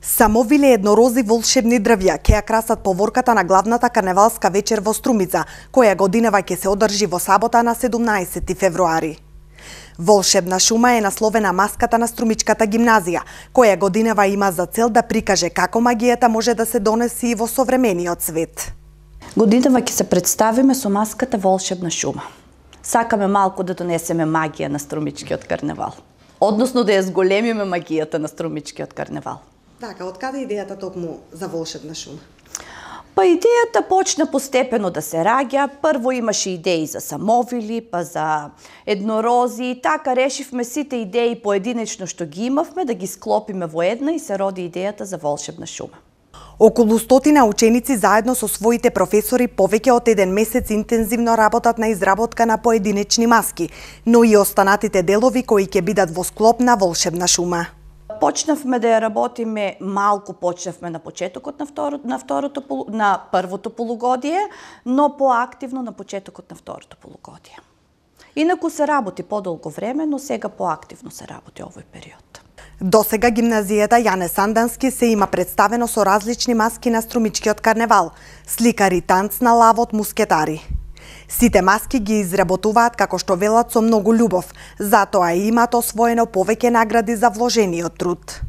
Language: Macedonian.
Самовиле еднорози волшебни дрвја ќе ја красат поворката на главната карневалска вечер во Струмица, која годинава ќе се одржи во сабота на 17 февруари. Волшебна шума е насловена маската на Струмичката гимназија, која годинава има за цел да прикаже како магијата може да се донеси и во современиот свет. Годинава ќе се представиме со маската Волшебна шума. Сакаме малку да донесеме магија на Струмичкиот карневал. Односно да ја зголемиме магијата на Струмичкиот карневал. Така, од каде идејата токму за Волшебна шума? Па идејата почна постепено да се раѓа. Прво имаше идеи за самовили, па за еднорози и така решивме сите идеи поединечно што ги имавме да ги склопиме во една и се роди идејата за Волшебна шума. Околу 100 ученици заедно со своите професори повеќе од еден месец интензивно работат на изработка на поединечни маски, но и останатите делови кои ќе бидат во склоп на Волшебна шума. Почнавме да ја работиме малку, почнавме на почетокот на првото полугодие, но поактивно на почетокот на второто полугодие. Инаку се работи подолго време, но сега поактивно се работи овој период. Досега гимназијата Јане Сандански се има представено со различни маски на Струмичкиот карневал, сликари, танц на лавот, мускетари. Сите маски ги изработуваат како што велат со многу љубов, затоа и имаат освоено повеќе награди за вложениот труд.